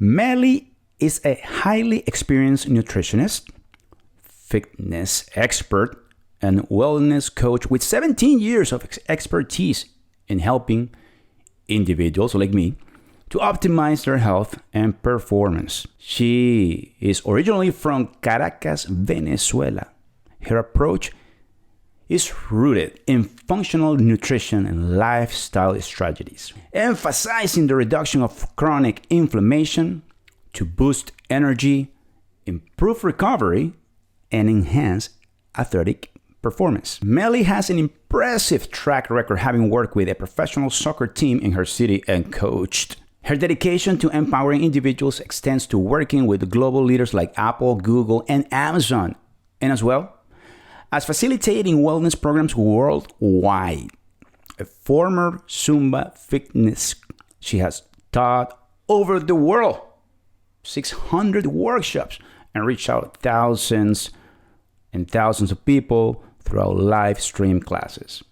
Meli is a highly experienced nutritionist, fitness expert, and wellness coach with 17 years of expertise in helping individuals like me to optimize their health and performance. She is originally from Caracas, Venezuela. Her approach is rooted in functional nutrition and lifestyle strategies, emphasizing the reduction of chronic inflammation to boost energy, improve recovery, and enhance athletic performance. Meli has an impressive track record, having worked with a professional soccer team in her city and coached. Her dedication to empowering individuals extends to working with global leaders like Apple, Google, and Amazon, and as well as facilitating wellness programs worldwide. A former Zumba Fitness, she has taught over the world 600 workshops and reached out thousands and thousands of people throughout live stream classes.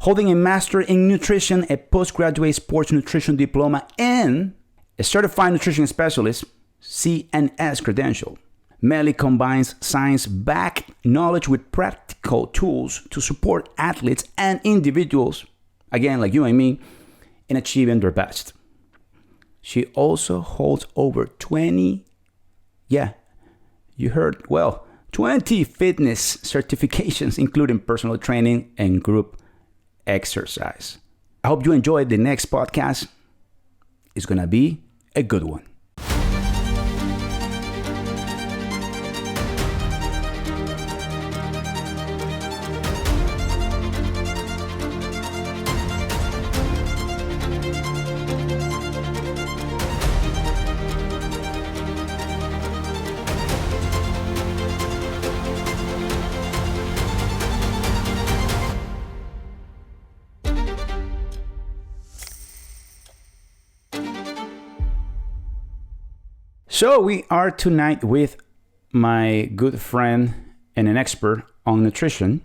Holding a Master in Nutrition, a Post-Graduate Sports Nutrition Diploma, and a Certified Nutrition Specialist, CNS credential. Meli combines science-backed knowledge with practical tools to support athletes and individuals, again, like you and me, in achieving their best. She also holds over 20 fitness certifications, including personal training and group exercise. I hope you enjoyed the next podcast. It's going to be a good one. So we are tonight with my good friend and an expert on nutrition,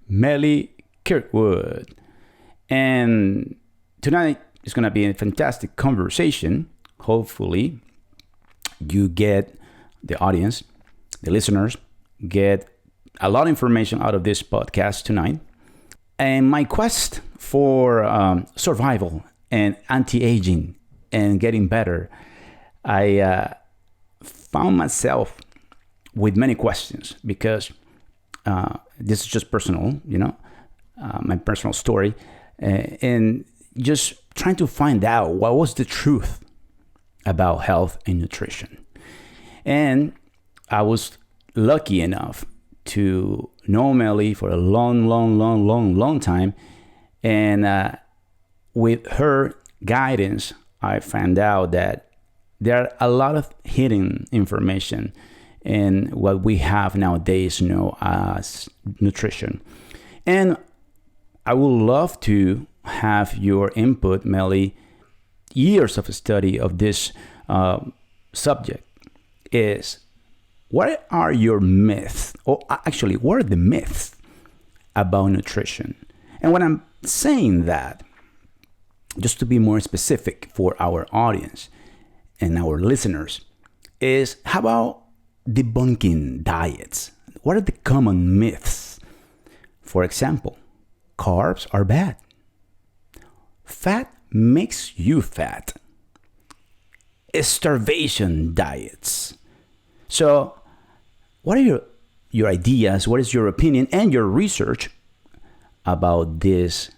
Meli Kirkwood. And tonight is going to be a fantastic conversation. Hopefully you get, the audience, the listeners, get a lot of information out of this podcast tonight. And my quest for survival and anti-aging and getting better, I found myself with many questions because this is just personal, my personal story, and just trying to find out what was the truth about health and nutrition. And I was lucky enough to know Meli for a long time, and with her guidance, I found out that there are a lot of hidden information in what we have nowadays know as nutrition. And I would love to have your input, Meli. Years of study of this subject is, what are your myths? Or actually, what are the myths about nutrition? And when I'm saying that, just to be more specific for our audience and our listeners, is how about debunking diets? What are the common myths? For example, carbs are bad. Fat makes you fat. Starvation diets. So what are your ideas? What is your opinion and your research about this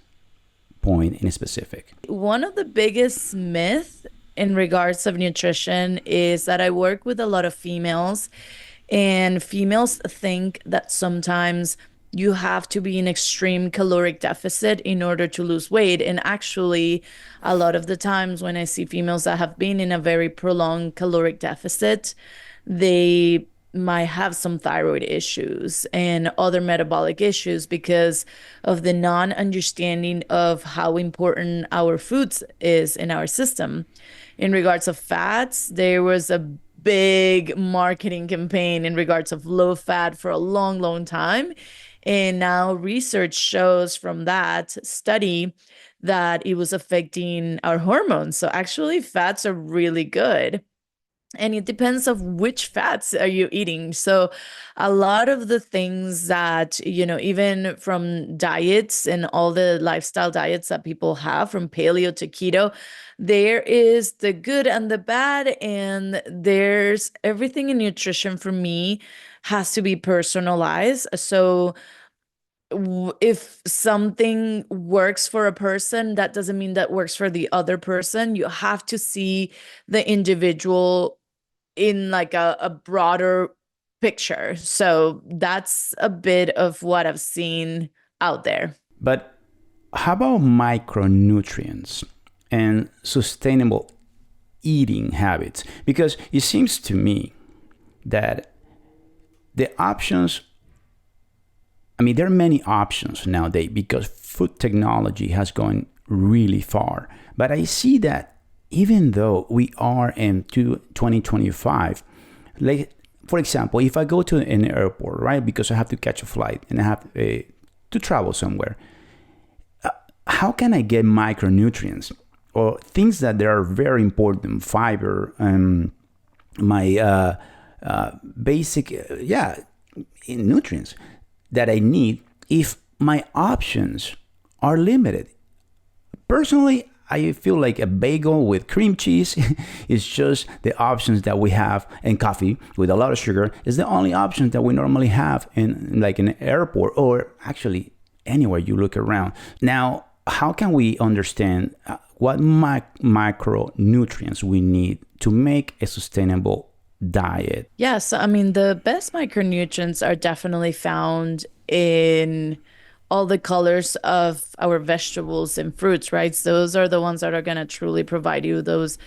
point in specific? One of the biggest myths in regards of nutrition is that I work with a lot of females, and females think that sometimes you have to be in extreme caloric deficit in order to lose weight. And actually, a lot of the times when I see females that have been in a very prolonged caloric deficit, they might have some thyroid issues and other metabolic issues because of the non-understanding of how important our foods is in our system. In regards of fats, there was a big marketing campaign in regards of low fat for a long time. And now research shows from that study that it was affecting our hormones. So actually fats are really good. and it depends of which fats are you eating. So a lot of the things that, even from diets and all the lifestyle diets that people have, from paleo to keto, there is the good and the bad, and there's everything in nutrition for me has to be personalized. So if something works for a person, that doesn't mean that works for the other person. You have to see the individual in like a broader picture. So that's a bit of what I've seen out there. But how about micronutrients and sustainable eating habits? Because it seems to me that the options, I mean, there are many options nowadays because food technology has gone really far. But I see that even though we are in 2025, like, for example, if I go to an airport, right, because I have to catch a flight and I have to travel somewhere, how can I get micronutrients or things that they are very important, fiber, my basic, nutrients that I need if my options are limited? Personally, I feel like a bagel with cream cheese is just the options that we have, and coffee with a lot of sugar is the only options that we normally have in like an airport or actually anywhere you look around. Now, how can we understand what micronutrients we need to make a sustainable diet? Yes, I mean, the best micronutrients are definitely found in all the colors of our vegetables and fruits, right? So those are the ones that are going to truly provide you those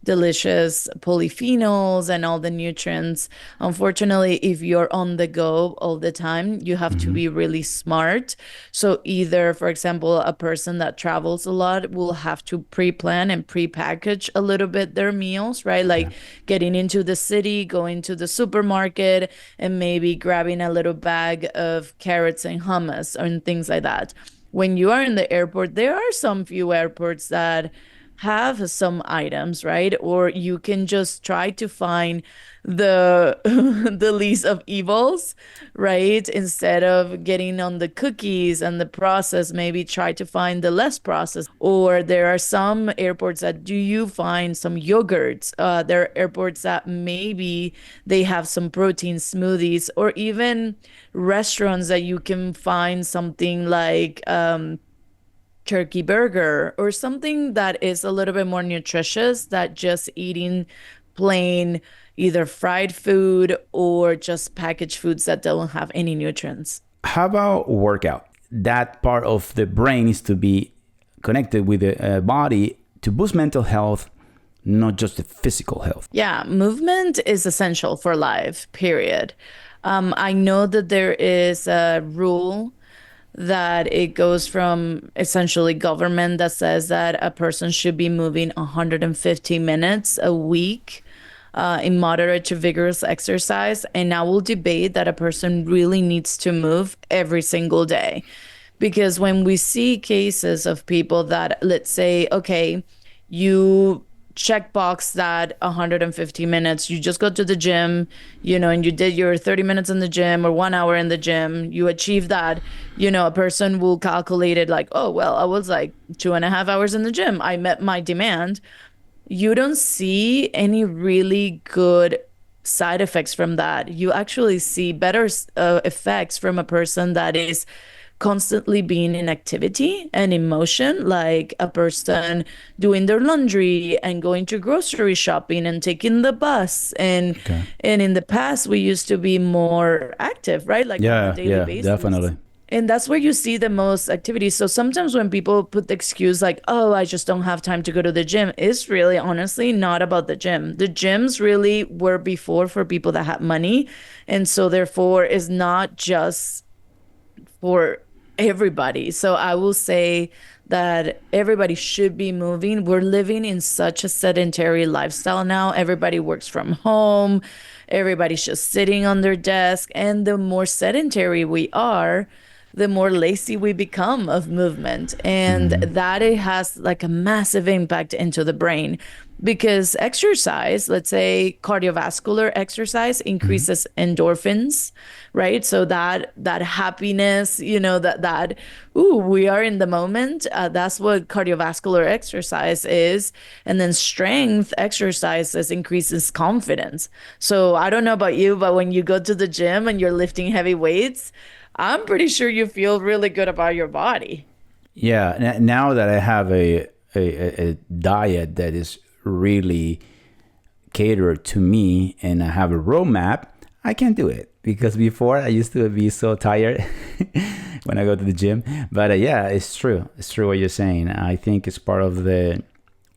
delicious polyphenols and all the nutrients. Unfortunately, if you're on the go all the time, you have to be really smart. So either, for example, a person that travels a lot will have to pre-plan and pre-package a little bit their meals, right? Like getting into the city, going to the supermarket, and maybe grabbing a little bag of carrots and hummus and things like that. When you are in the airport, there are some few airports that have some items, right? Or you can just try to find the the least of evils, right? Instead of getting on the cookies and the process, maybe try to find the less processed. Or there are some airports that do you find some yogurts. There are airports that maybe they have some protein smoothies, or even restaurants that you can find something like turkey burger or something that is a little bit more nutritious that just eating plain either fried food or just packaged foods that don't have any nutrients. How about workout? That part of the brain is to be connected with the body to boost mental health, not just the physical health. Yeah, movement is essential for life, period. I know that there is a rule that it goes from essentially government that says that a person should be moving 150 minutes a week in moderate to vigorous exercise. And I will debate that a person really needs to move every single day. Because when we see cases of people that, let's say, okay, you check box that 150 minutes, you just go to the gym, and you did your 30 minutes in the gym or 1 hour in the gym, you achieve that, a person will calculate it like, oh, well, I was like 2.5 hours in the gym. I met my demand. You don't see any really good side effects from that. You actually see better effects from a person that is constantly being in activity and emotion, like a person doing their laundry and going to grocery shopping and taking the bus. And in the past, we used to be more active, right? Like on a daily basis. Definitely. And that's where you see the most activity. So sometimes when people put the excuse like, oh, I just don't have time to go to the gym, it's really honestly not about the gym. The gyms really were before for people that had money. And so therefore is not just for everybody. So I will say that everybody should be moving. We're living in such a sedentary lifestyle now. Everybody works from home. Everybody's just sitting on their desk. And the more sedentary we are, the more lazy we become of movement. And Mm-hmm. that it has like a massive impact into the brain because exercise, let's say cardiovascular exercise, Mm-hmm. increases endorphins, right? So that happiness, that ooh, we are in the moment. That's what cardiovascular exercise is. And then strength exercises increases confidence. So I don't know about you, but when you go to the gym and you're lifting heavy weights, I'm pretty sure you feel really good about your body. Yeah. Now that I have a diet that is really catered to me and I have a roadmap, I can do it. Because before I used to be so tired when I go to the gym. But yeah, it's true. It's true what you're saying. I think it's part of the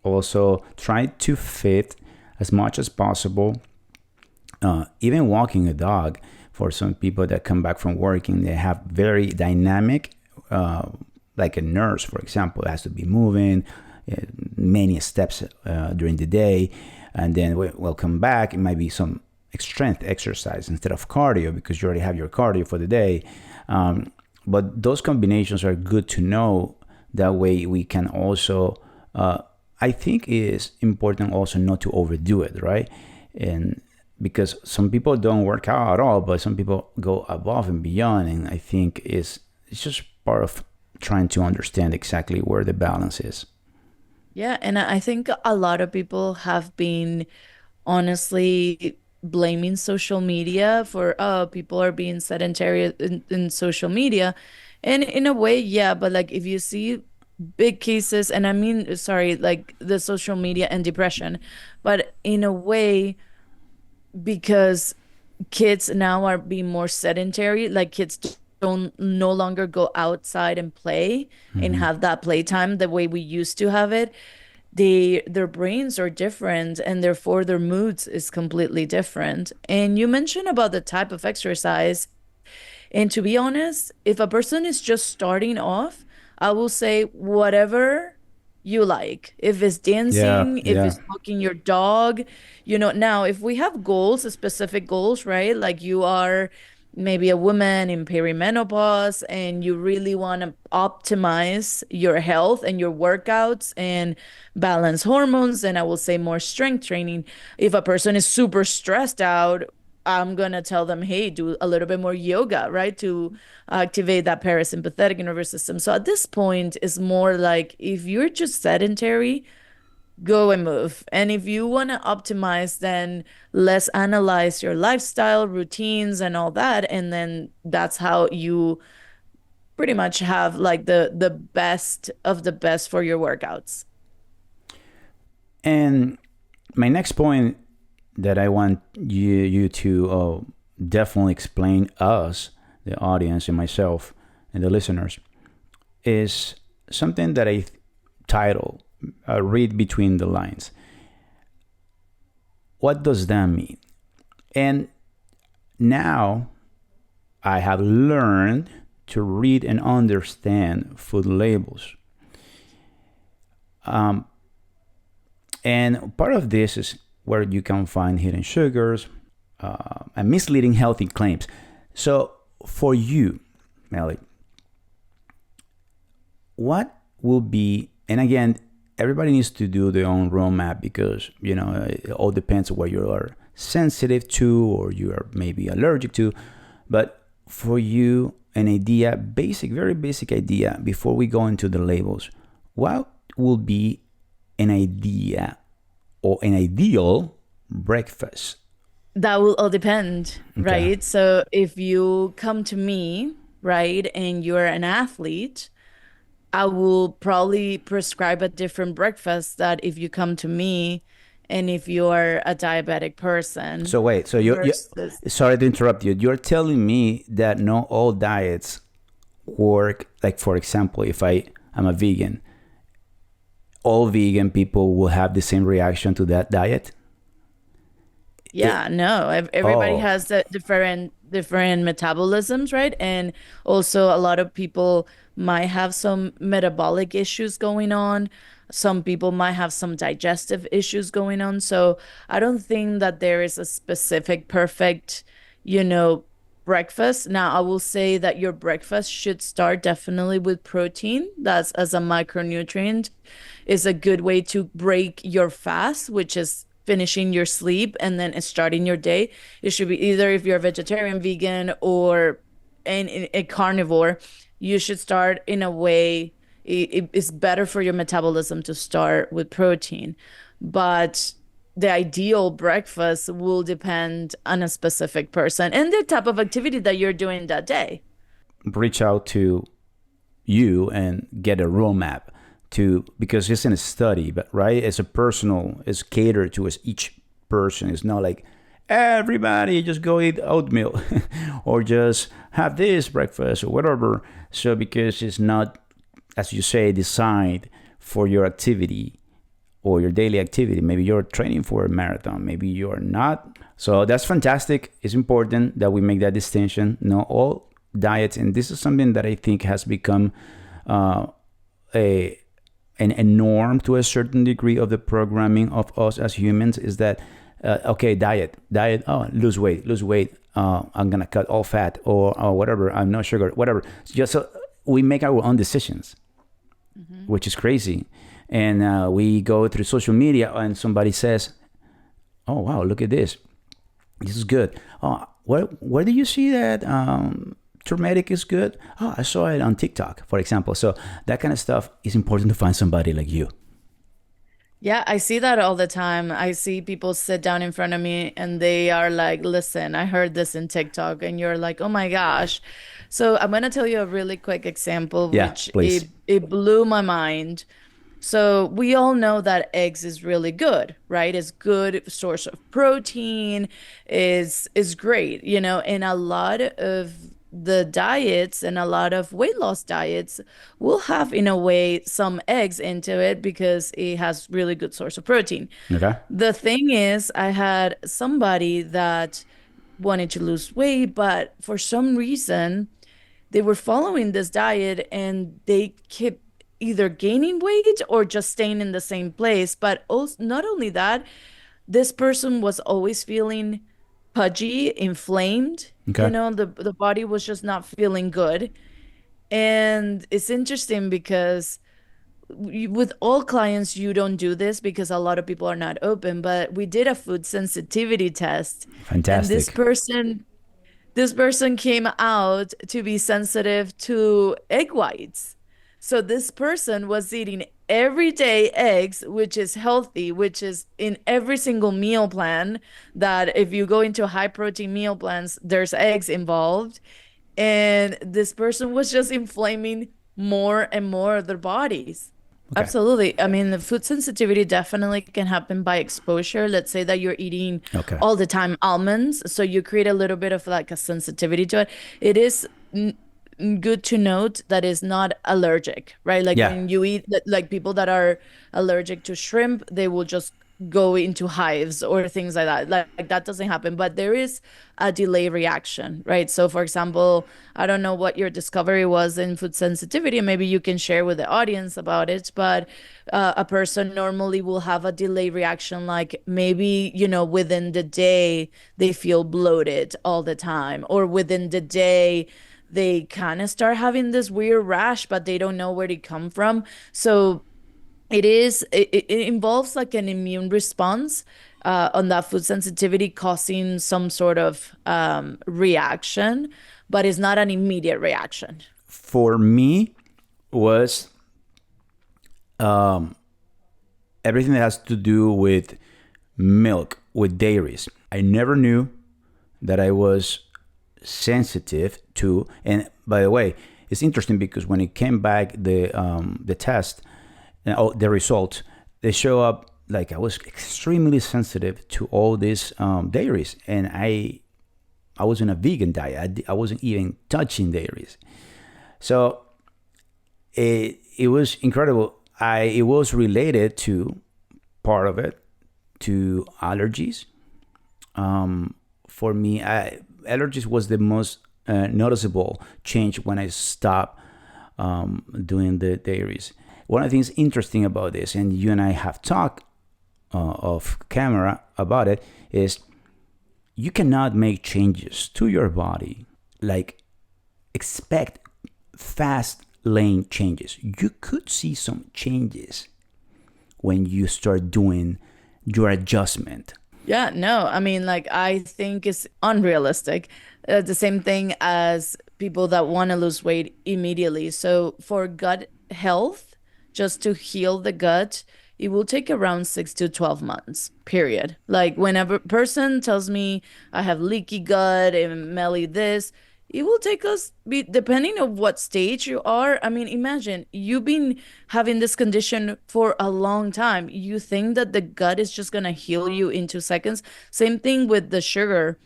also try to fit as much as possible. Even walking a dog for some people that come back from working, they have very dynamic, like a nurse, for example, has to be moving many steps during the day. And then we'll come back. It might be some strength exercise instead of cardio because you already have your cardio for the day. But those combinations are good to know. That way we can also, I think it is important also not to overdo it, right? And because some people don't work out at all, but some people go above and beyond. And I think it's just part of trying to understand exactly where the balance is. Yeah, and I think a lot of people have been honestly blaming social media for, oh, people are being sedentary in social media. And in a way, yeah, but like if you see big cases, and I mean, sorry, like the social media and depression, but in a way, because kids now are being more sedentary, like kids don't no longer go outside and play and Mm-hmm. have that playtime the way we used to have it. Their brains are different and therefore their moods is completely different. And you mentioned about the type of exercise, and to be honest, if a person is just starting off, I will say whatever you like. If it's Yeah, dancing, if yeah. it's walking your dog, now if we have goals, specific goals, right? Like you are maybe a woman in perimenopause and you really want to optimize your health and your workouts and balance hormones, and I will say more strength training. If a person is super stressed out, I'm gonna tell them, hey, do a little bit more yoga, right? To activate that parasympathetic nervous system. So at this point, it's more like if you're just sedentary, go and move. And if you want to optimize, then let's analyze your lifestyle, routines, and all that. And then that's how you pretty much have like the best of the best for your workouts. And my next point that I want you to definitely explain us, the audience, and myself, and the listeners, is something that I title "Read Between the Lines." What does that mean? And now I have learned to read and understand food labels. Um, and part of this is where you can find hidden sugars and misleading healthy claims. So, for you, Melly, what will be, and again, everybody needs to do their own roadmap because, it all depends on what you are sensitive to or you are maybe allergic to. But for you, an idea, very basic idea, before we go into the labels, what will be an idea or an ideal breakfast? That will all depend, Okay. right? So if you come to me, right, and you're an athlete, I will probably prescribe a different breakfast that if you come to me and if you're a diabetic person So wait, so you versus, sorry to interrupt you. You're telling me that not all diets work. Like for example, if I'm a vegan, all vegan people will have the same reaction to that diet. It, yeah, no, everybody oh, has the different metabolisms, right? And also a lot of people might have some metabolic issues going on. Some people might have some digestive issues going on. So I don't think that there is a specific perfect, you know, breakfast. Now, I will say that your breakfast should start definitely with protein. That's as a micronutrient is a good way to break your fast, which is finishing your sleep and then starting your day. It should be either if you're a vegetarian, vegan, or a carnivore, you should start in a way it's better for your metabolism to start with protein. But the ideal breakfast will depend on a specific person and the type of activity that you're doing that day. Reach out to you and get a roadmap to, because it's in a study, but right, it's a personal, it's catered to as each person. It's not like everybody just go eat oatmeal or just have this breakfast or whatever. So because it's not, as you say, designed for your activity or your daily activity. Maybe you're training for a marathon, maybe you're not. So that's fantastic. It's important that we make that distinction. Not all diets, and this is something that I think has become a norm to a certain degree of the programming of us as humans, is that okay, diet, oh, lose weight, I'm gonna cut all fat, or whatever, I'm no sugar, whatever. Just so we make our own decisions, which is crazy. And we go through social media and somebody says, oh wow, look at this is good. Oh, where do you see that turmeric is good? Oh, I saw it on TikTok, for example. So that kind of stuff is important to find somebody like you. Yeah, I see that all the time. I see people sit down in front of me and they are like, listen, I heard this in TikTok. And you're like, oh my gosh. So I'm going to tell you a really quick example, Yeah, which please. it blew my mind. So we all know that eggs is really good, right? It's good source of protein, is great, and a lot of the diets and a lot of weight loss diets will have in a way some eggs into it because it has really good source of protein. Okay. The thing is, I had somebody that wanted to lose weight, but for some reason they were following this diet and they kept either gaining weight or just staying in the same place. But also, not only that, this person was always feeling pudgy, inflamed. Okay. The body was just not feeling good. And it's interesting because with all clients, you don't do this because a lot of people are not open, but we did a food sensitivity test. And Fantastic. this person came out to be sensitive to egg whites. So this person was eating everyday eggs, which is healthy, which is in every single meal plan, that if you go into high protein meal plans, there's eggs involved. And this person was just inflaming more and more of their bodies. Okay. Absolutely. I mean, the food sensitivity definitely can happen by exposure. Let's say that you're eating Okay. all the time almonds, so you create a little bit of like a sensitivity to it. It is good to note that it's not allergic, right? Like Yeah. when you eat, like people that are allergic to shrimp, they will just go into hives or things like that. Like that doesn't happen, but there is a delay reaction, right? So for example, I don't know what your discovery was in food sensitivity, and maybe you can share with the audience about it, but a person normally will have a delay reaction, like maybe, within the day they feel bloated all the time, or within the day they kind of start having this weird rash, but they don't know where to come from. So it involves like an immune response on that food sensitivity causing some sort of reaction, but it's not an immediate reaction. For me, was everything that has to do with milk, with dairies. I never knew that I was sensitive to. And by the way, it's interesting because when it came back, the test, the results, they show up like I was extremely sensitive to all these dairies, and I was in a vegan diet. I wasn't even touching dairies. So it was incredible. It was related to part of it to allergies. For me, allergies was the most noticeable change when I stopped doing the dairies. One of the things interesting about this, and you and I have talked off camera about it, is you cannot make changes to your body like expect fast lane changes. You could see some changes when you start doing your adjustment. Yeah, no, I mean, like, I think it's unrealistic. The same thing as people that want to lose weight immediately. So, for gut health, just to heal the gut, it will take around 6 to 12 months, period. Like, whenever a person tells me I have leaky gut and Melly this, it will take us, depending on what stage you are. I mean, imagine you've been having this condition for a long time. You think that the gut is just going to heal you in 2 seconds. Same thing with the sugar.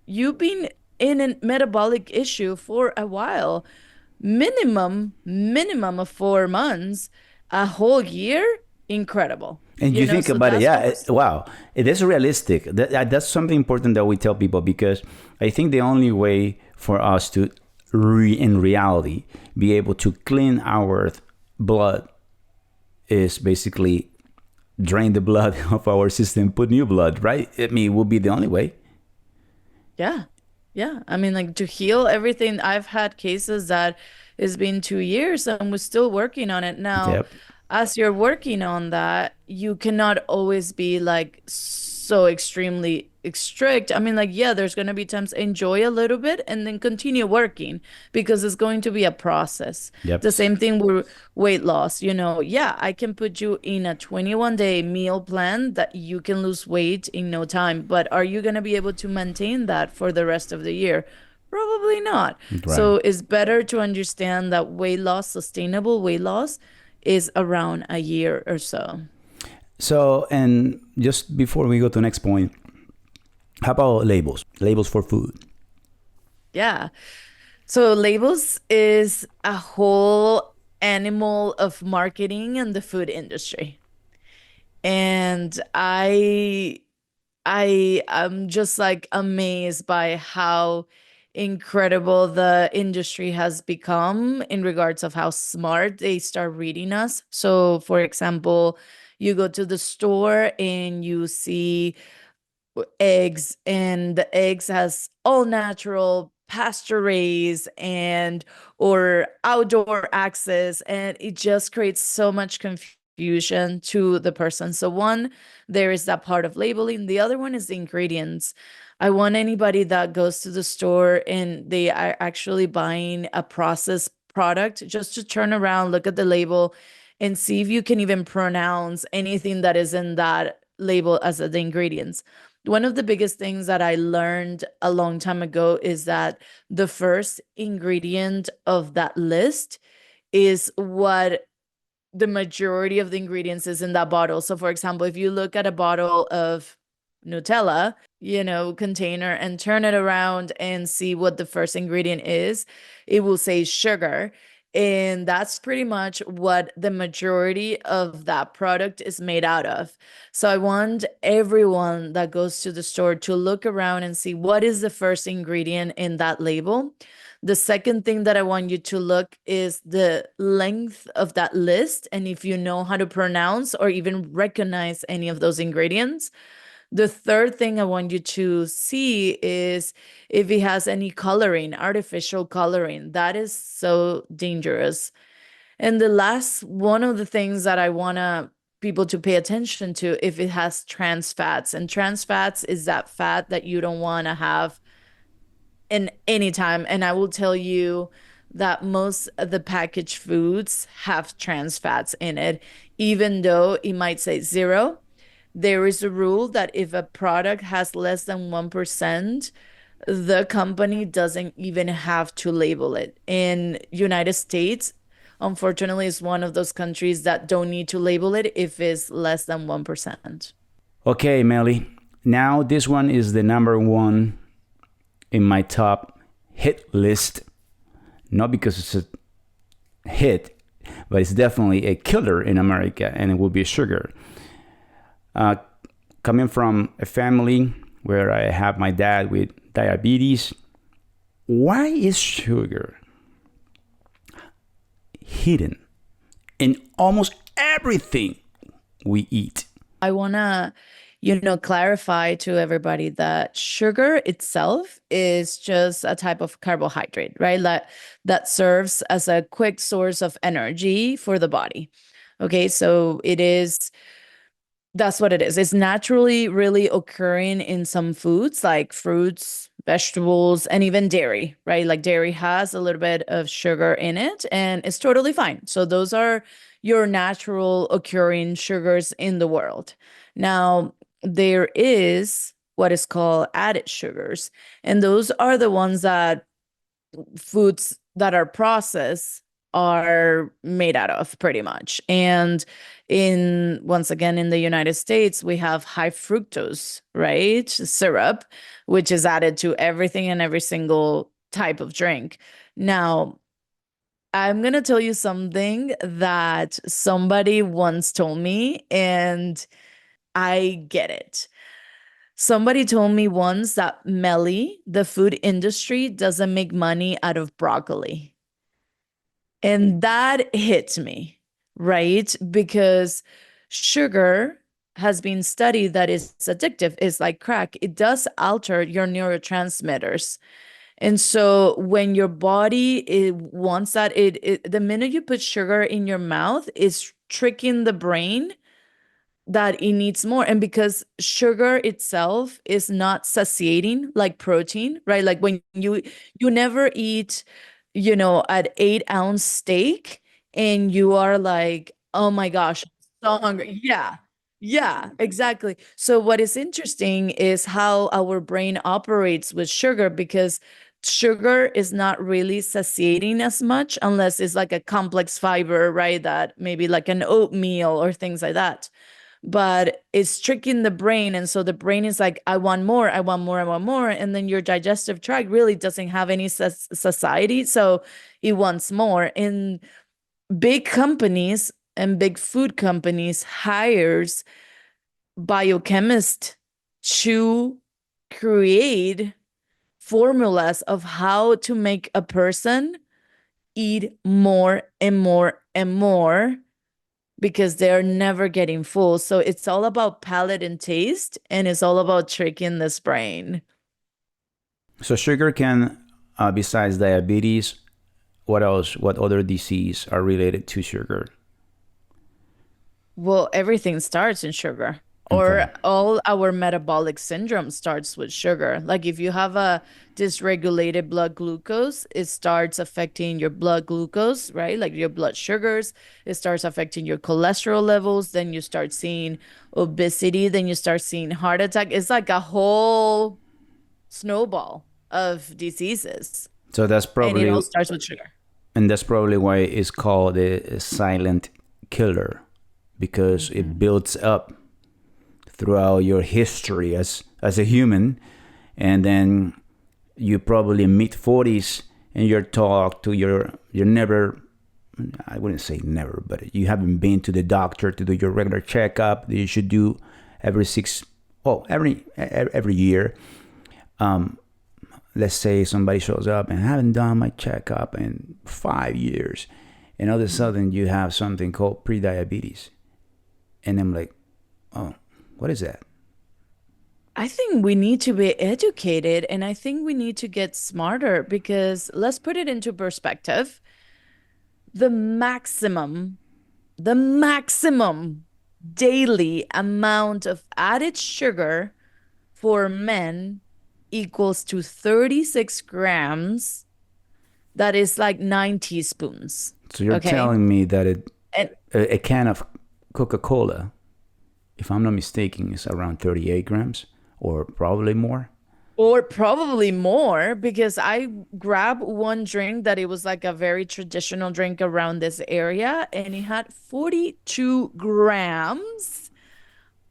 You've been in a metabolic issue for a while, minimum of 4 months, a whole year. Incredible. And you think So about it, that's what yeah, we're wow, it is realistic. That's something important that we tell people, because I think the only way for us to, in reality, be able to clean our blood is basically drain the blood of our system, put new blood, right? I mean, it would be the only way. Yeah. Yeah. I mean, like, to heal everything, I've had cases that it's been 2 years and we're still working on it. Now, Yep. as you're working on that, you cannot always be like so extremely strict. I mean, like, yeah, there's going to be times enjoy a little bit and then continue working, because it's going to be a process. Yep. The same thing with weight loss. Yeah, I can put you in a 21-day meal plan that you can lose weight in no time, but are you going to be able to maintain that for the rest of the year? Probably not. Right. So it's better to understand that weight loss, sustainable weight loss, is around a year or so. So, and just before we go to the next point, how about labels? Labels for food. Yeah. So labels is a whole animal of marketing in the food industry. And I am just like amazed by how incredible the industry has become in regards of how smart they start reading us. So for example, you go to the store and you see eggs, and the eggs has all natural, pasture raised, and or outdoor access, and it just creates so much confusion to the person. So one, there is that part of labeling. The other one is the ingredients. I want anybody that goes to the store and they are actually buying a processed product just to turn around, look at the label, and see if you can even pronounce anything that is in that label as the ingredients. One of the biggest things that I learned a long time ago is that the first ingredient of that list is what the majority of the ingredients is in that bottle. So for example, if you look at a bottle of Nutella, container, and turn it around and see what the first ingredient is, it will say sugar. And that's pretty much what the majority of that product is made out of. So I want everyone that goes to the store to look around and see what is the first ingredient in that label. The second thing that I want you to look is the length of that list, and if you know how to pronounce or even recognize any of those ingredients. The third thing I want you to see is if it has any coloring, artificial coloring. That is so dangerous. And the last one of the things that I want people to pay attention to, if it has trans fats. And trans fats is that fat that you don't want to have in any time. And I will tell you that most of the packaged foods have trans fats in it, even though it might say 0. There is a rule that if a product has less than 1%, the company doesn't even have to label it. In United States, unfortunately, is one of those countries that don't need to label it if it's less than 1%. Okay, Meli. Now this one is the number one in my top hit list. Not because it's a hit, but it's definitely a killer in America, and it will be sugar. Coming from a family where I have my dad with diabetes, why is sugar hidden in almost everything we eat? I want to clarify to everybody that sugar itself is just a type of carbohydrate, right? That serves as a quick source of energy for the body. Okay, so that's what it is. It's naturally really occurring in some foods like fruits, vegetables, and even dairy, right? Like dairy has a little bit of sugar in it and it's totally fine. So those are your natural occurring sugars in the world. Now, there is what is called added sugars, and those are the ones that foods that are processed are made out of pretty much. And once again, in the United States, we have high fructose, right? Syrup, which is added to everything and every single type of drink. Now, I'm going to tell you something that somebody once told me, and I get it. Somebody told me once that Meli, the food industry, doesn't make money out of broccoli. And that hits me, right? Because sugar has been studied that it's addictive. It's like crack. It does alter your neurotransmitters. And so when your body wants that, the minute you put sugar in your mouth, it's tricking the brain that it needs more. And because sugar itself is not satiating like protein, right? Like when you never eat, an 8-ounce steak and you are like, oh my gosh, I'm so hungry. Yeah. Yeah, exactly. So what is interesting is how our brain operates with sugar, because sugar is not really satiating as much unless it's like a complex fiber, right? That maybe like an oatmeal or things like that, but it's tricking the brain. And so the brain is like, I want more, I want more, I want more. And then your digestive tract really doesn't have any satiety. So it wants more. And big companies and big food companies hires biochemists to create formulas of how to make a person eat more and more and more, because they're never getting full. So it's all about palate and taste, and it's all about tricking this brain. So sugar can, besides diabetes, what else? What other disease are related to sugar? Well, everything starts in sugar, Okay. or all our metabolic syndrome starts with sugar. Like if you have a dysregulated blood glucose, it starts affecting your blood glucose, right? Like your blood sugars. It starts affecting your cholesterol levels. Then you start seeing obesity. Then you start seeing heart attack. It's like a whole snowball of diseases, So that's and it all probably, starts with sugar. and that's probably why it's called a silent killer, because it Mhm. builds up throughout your history as a human, and then you probably mid 40s and you're talked to you're never, I wouldn't say never, but you haven't been to the doctor to do your regular checkup that you should do every every year. Let's say somebody shows up and I haven't done my checkup in 5 years, and all of a sudden you have something called pre-diabetes, and I'm like, oh, what is that? I think we need to be educated, and I think we need to get smarter, because let's put it into perspective. The maximum, the maximum daily amount of added sugar for men equals to 36 grams. That is like 9 teaspoons. So you're Okay. telling me that And a can of Coca-Cola, if I'm not mistaken, is around 38 grams or probably more. or probably more, because I grabbed one drink that it was like a very traditional drink around this area, and it had 42 grams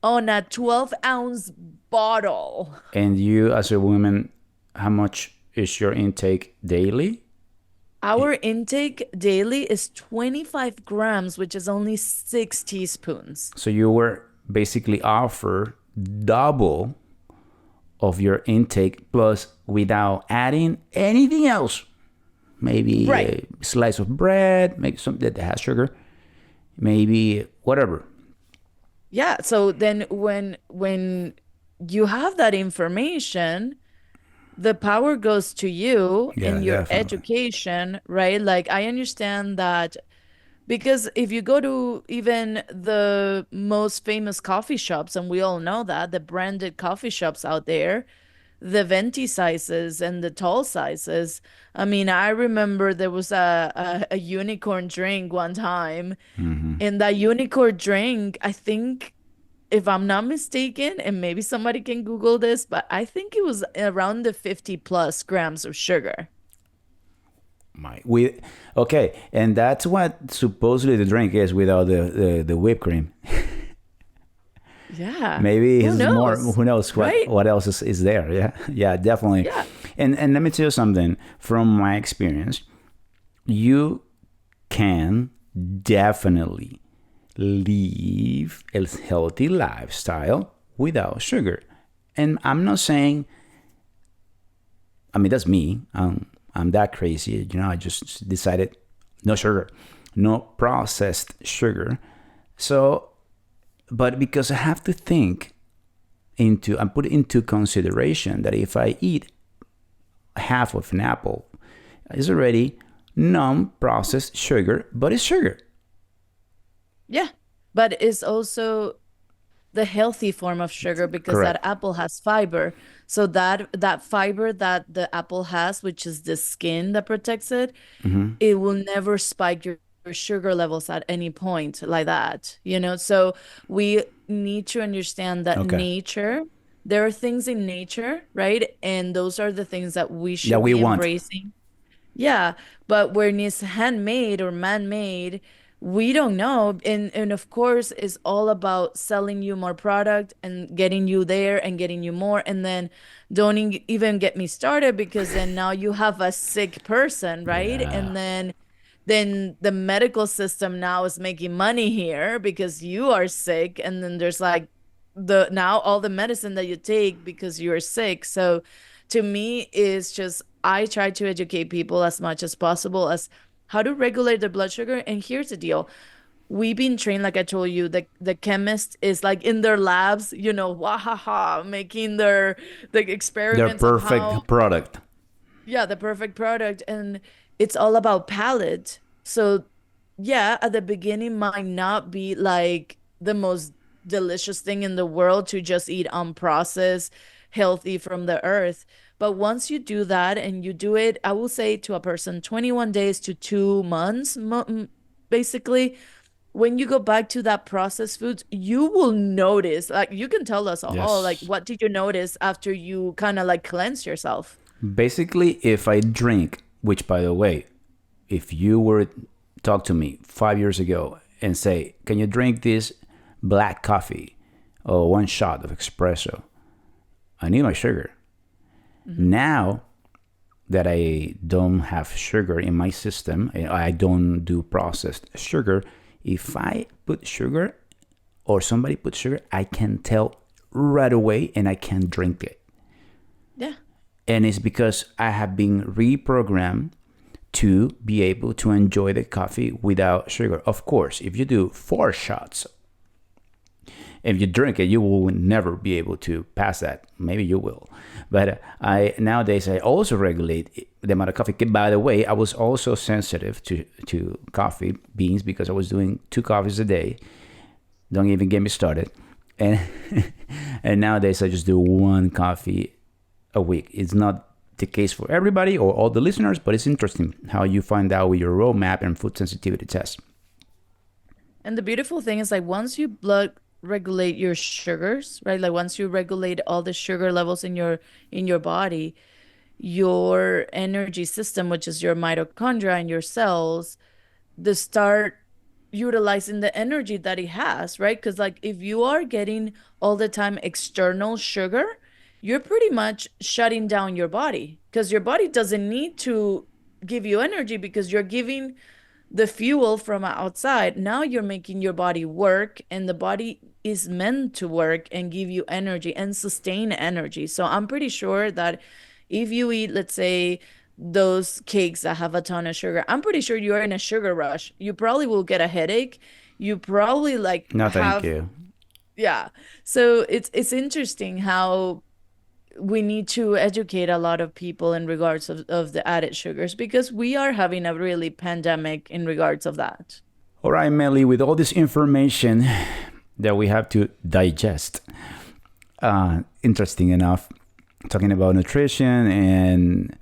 on a 12-ounce bottle. And you, as a woman, how much is your intake daily? Our intake daily is 25 grams, which is only 6 teaspoons. So you were basically offered double of your intake plus without adding anything else. Maybe Right. a slice of bread, maybe something that has sugar, maybe whatever. Yeah, so then when you have that information, the power goes to you Yeah, and your definitely. education, right? Like I understand that because if you go to even the most famous coffee shops, and we all know that the branded coffee shops out there, the venti sizes and the tall sizes. I mean, I remember there was a unicorn drink one time, Hmm. and that unicorn drink, I think, if I'm not mistaken, and maybe somebody can Google this, but I think it was around the 50 plus grams of sugar. My we Okay, and that's what supposedly the drink is without the whipped cream. Yeah. Maybe Who it's more. knows? Who knows Right? what else is there? Yeah, yeah, definitely. Yeah. And let me tell you something from my experience. You can definitely live a healthy lifestyle without sugar. And I'm not saying, I mean, that's me. I'm that crazy. I just decided no sugar, no processed sugar. So, but because I have to think I put into consideration that if I eat half of an apple, it's already non-processed sugar, but it's sugar. Yeah. But it's also the healthy form of sugar because that Correct. apple has fiber. So that fiber that the apple has, which is the skin that protects it, it will never spike your sugar levels at any point like that, you know? So we need to understand that Okay. there are things in nature, right? And those are the things that we That should we be want. embracing. Yeah, but when it's handmade or man-made, we don't know. And of course, it's all about selling you more product and getting you there and getting you more. And then don't even get me started because then now you have a sick person, right? Yeah. And then the medical system now is making money here because you are sick. And then there's like the now all the medicine that you take because you're sick. So to me, it's just I try to educate people as much as possible as how to regulate their blood sugar. And here's the deal. We've been trained, like I told you, the chemist is like in their labs, wahaha, making the Their experiments of how perfect product. yeah, the perfect product. And it's all about palate. So, yeah, at the beginning might not be like the most delicious thing in the world to just eat unprocessed, healthy from the earth. But once you do that and you do it, I will say to a person 21 days to 2 months, basically, when you go back to that processed foods, you will notice, like, you can tell us all, like, Yes. what did you notice after you kind of like cleanse yourself? Basically, if I drink, which by the way, if you were to talk to me 5 years ago and say, "Can you drink this black coffee or one shot of espresso?" I need my sugar. Mhm. Now that I don't have sugar in my system, I don't do processed sugar. If I put sugar or somebody puts sugar, I can tell right away and I can drink it. Yeah. And it's because I have been reprogrammed to be able to enjoy the coffee without sugar. Of course, if you do 4 shots, if you drink it, you will never be able to pass that. Maybe you will. But I nowadays I also regulate the amount of coffee. By the way, I was also sensitive to coffee beans because I was doing 2 coffees a day. Don't even get me started. And and nowadays I just do 1 coffee a week. It's not the case for everybody or all the listeners, but it's interesting how you find out with your roadmap and food sensitivity test. And the beautiful thing is like once you blood regulate your sugars, right? Like once you regulate all the sugar levels in your body, your energy system, which is your mitochondria and your cells, the start utilizing the energy that it has, right? Because like if you are getting all the time external sugar, you're pretty much shutting down your body because your body doesn't need to give you energy because you're giving the fuel from outside. Now you're making your body work, and the body is meant to work and give you energy and sustain energy. So I'm pretty sure that if you eat, let's say, those cakes that have a ton of sugar, I'm pretty sure you're in a sugar rush. You probably will get a headache. You probably like No, thank have you. Yeah. So it's interesting how we need to educate a lot of people in regards of the added sugars because we are having a really pandemic in regards of that. All right, Melly, with all this information that we have to digest, interesting enough, talking about nutrition and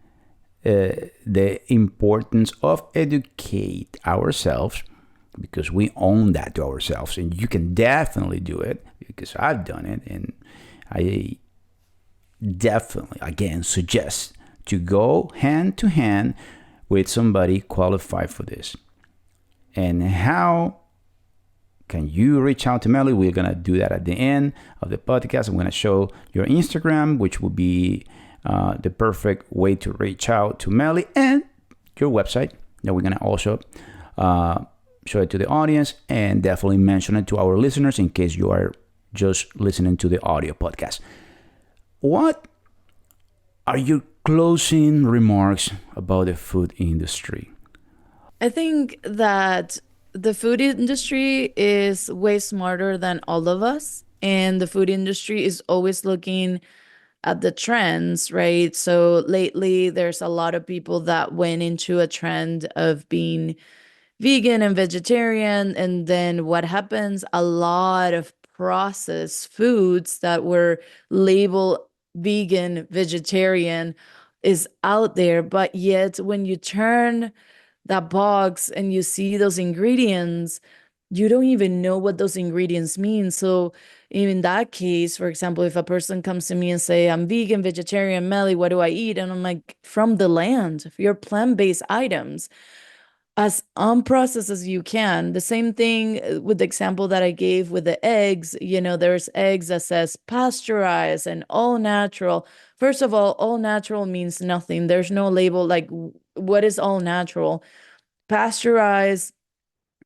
the importance of educate ourselves because we own that to ourselves and you can definitely do it because I've done it and I definitely again suggest to go hand to hand with somebody qualified for this. And how can you reach out to Melly? We're going to do that at the end of the podcast. I'm going to show your Instagram, which will be the perfect way to reach out to Melly, and your website that we're going to also show it to the audience and definitely mention it to our listeners in case you are just listening to the audio podcast. What are your closing remarks about the food industry? I think that the food industry is way smarter than all of us, and the food industry is always looking at the trends, right? So lately, there's a lot of people that went into a trend of being vegan and vegetarian. And then what happens? A lot of processed foods that were labeled vegan, vegetarian is out there. But yet, when you turn that box and you see those ingredients, you don't even know what those ingredients mean. So in that case, for example, if a person comes to me and say, I'm vegan, vegetarian, Melly, what do I eat? And I'm like, from the land, your plant-based items, as unprocessed as you can. The same thing with the example that I gave with the eggs. There's eggs that says pasteurized and all natural. First of all natural means nothing. There's no label like what is all natural. Pasteurized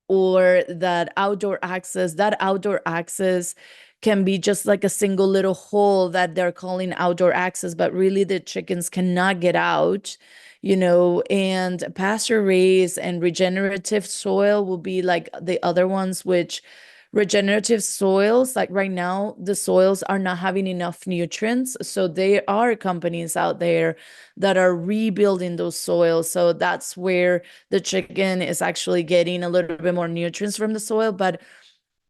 or that outdoor access can be just like a single little hole that they're calling outdoor access, but really the chickens cannot get out, and pasture raised and regenerative soil will be like the other ones, which regenerative soils, like right now, the soils are not having enough nutrients. So there are companies out there that are rebuilding those soils. So that's where the chicken is actually getting a little bit more nutrients from the soil. But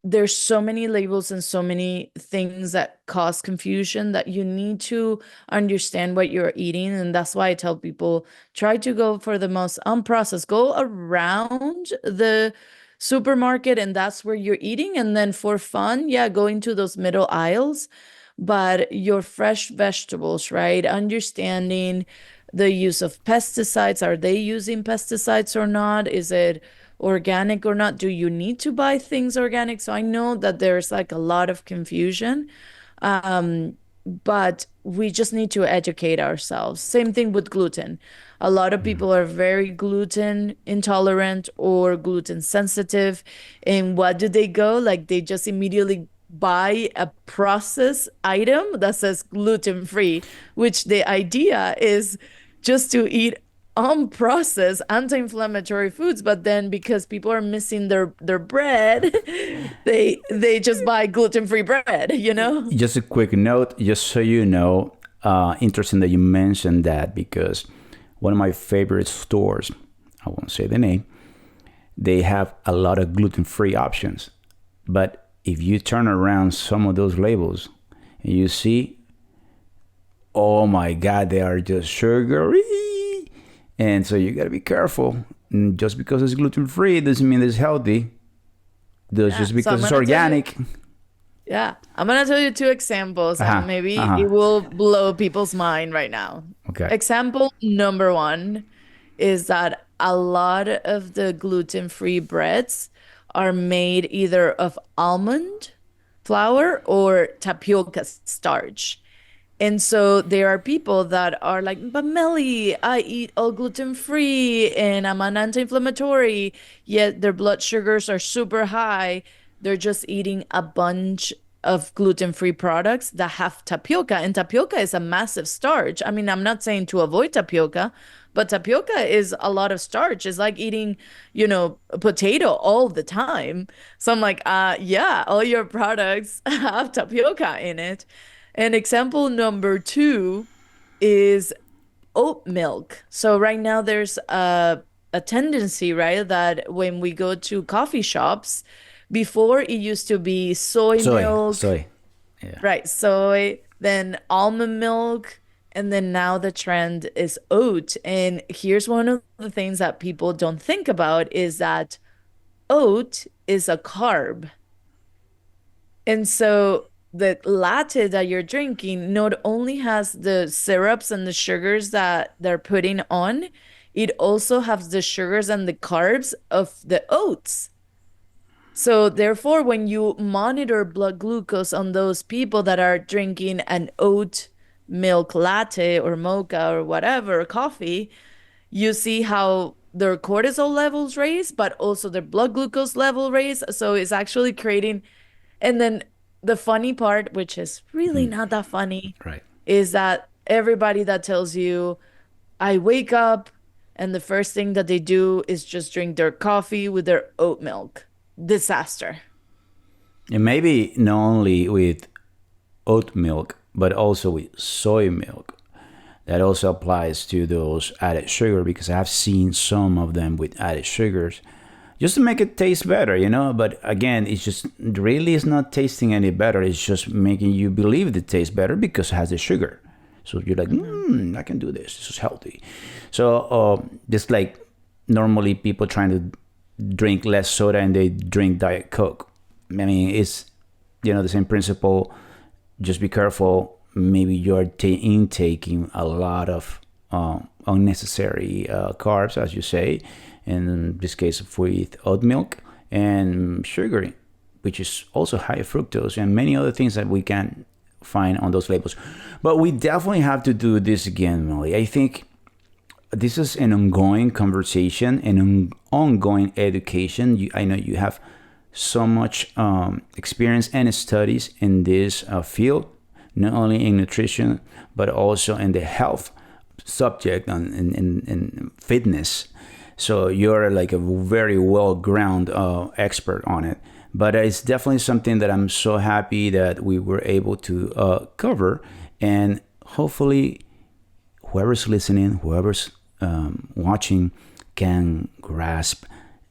there's so many labels and so many things that cause confusion that you need to understand what you're eating. And that's why I tell people, try to go for the most unprocessed, go around the supermarket and that's where you're eating. And then for fun, yeah, go into those middle aisles, but your fresh vegetables, right? Understanding the use of pesticides. Are they using pesticides or not? Is it organic or not? Do you need to buy things organic? So I know that there's like a lot of confusion, but we just need to educate ourselves. Same thing with gluten. A lot of people are very gluten intolerant or gluten sensitive. And what do they go? Like they just immediately buy a processed item that says gluten free, which the idea is just to eat unprocessed anti-inflammatory foods, but then because people are missing their bread, they just buy gluten-free bread. Just a quick note, just so you know, interesting that you mentioned that because one of my favorite stores, I won't say the name, they have a lot of gluten-free options. But if you turn around some of those labels and you see, oh my God, they are just sugary. And so you got to be careful. And just because it's gluten-free doesn't mean it's healthy. Just because it's organic. Yeah, I'm going to tell you two examples and maybe it will blow people's mind right now. Okay. Example number one is that a lot of the gluten-free breads are made either of almond flour or tapioca starch. And so there are people that are like, but Melly, I eat all gluten-free and I'm an anti-inflammatory, yet their blood sugars are super high. They're just eating a bunch of gluten-free products that have tapioca, and tapioca is a massive starch. I mean, I'm not saying to avoid tapioca, But tapioca is a lot of starch. It's like eating, a potato all the time. So I'm like, yeah, all your products have tapioca in it. And example number two is oat milk. So right now there's a tendency, right, that when we go to coffee shops, before it used to be soy milk, Soy. Yeah. right, soy, then almond milk, and then now the trend is oat. And here's one of the things that people don't think about is that oat is a carb. And so the latte that you're drinking not only has the syrups and the sugars that they're putting on, it also has the sugars and the carbs of the oats. So therefore, when you monitor blood glucose on those people that are drinking an oat milk latte or mocha or whatever coffee, you see how their cortisol levels raise, but also their blood glucose level raise. So it's actually creating, and then the funny part, which is really not that funny, Right. is that everybody that tells you, I wake up and the first thing that they do is just drink their coffee with their oat milk. Disaster. And maybe not only with oat milk, but also with soy milk. That also applies to those added sugar because I've seen some of them with added sugars just to make it taste better, But again, it's just really it's not tasting any better. It's just making you believe it tastes better because it has the sugar. So you're like, I can do this. This is healthy. So just like normally people trying to drink less soda and they drink Diet Coke. I mean, it's, the same principle. Just be careful. Maybe you're intaking a lot of unnecessary carbs, as you say, in this case with oat milk and sugar, which is also high fructose and many other things that we can find on those labels. But we definitely have to do this again, Meli. I think this is an ongoing conversation and an ongoing education. I know you have so much experience and studies in this field, not only in nutrition, but also in the health subject and in fitness. So you're like a very well-grounded expert on it. But it's definitely something that I'm so happy that we were able to cover. And hopefully whoever's listening, whoever's watching can grasp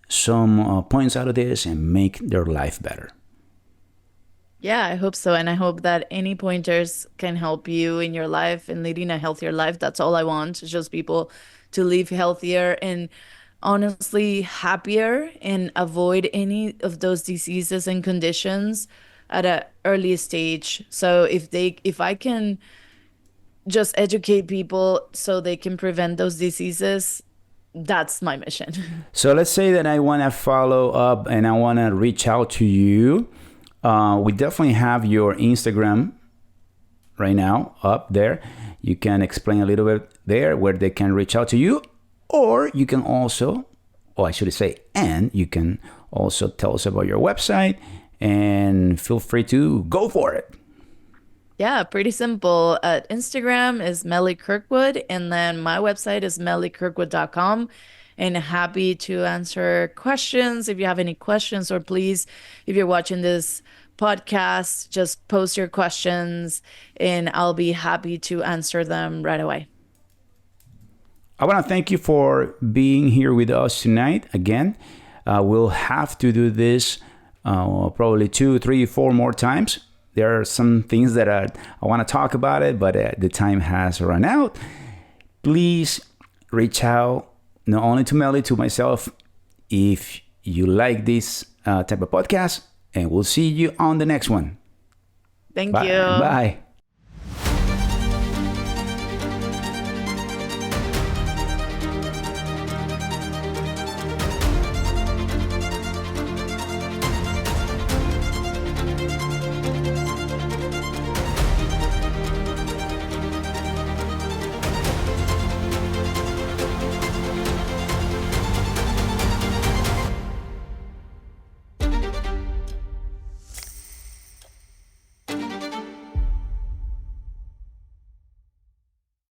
some points out of this and make their life better. Yeah, I hope so. And I hope that any pointers can help you in your life and leading a healthier life. That's all I want. It's just people to live healthier and honestly happier and avoid any of those diseases and conditions at an early stage. So if I can just educate people so they can prevent those diseases, that's my mission. So let's say that I want to follow up and I want to reach out to you. We definitely have your Instagram right now up there. You can explain a little bit there where they can reach out to you, or you can also, or I should say, and you can also tell us about your website and feel free to go for it. Yeah, pretty simple. Instagram is Meli Kirkwood, and then my website is melikirkwood.com. And happy to answer questions. If you have any questions, or please, if you're watching this podcast, just post your questions and I'll be happy to answer them right away. I want to thank you for being here with us tonight. Again, we'll have to do this probably 2, 3, 4 more times. There are some things that I want to talk about it, but the time has run out. Please reach out not only to Meli, to myself, if you like this type of podcast, and we'll see you on the next one. Thank Bye. you. Bye.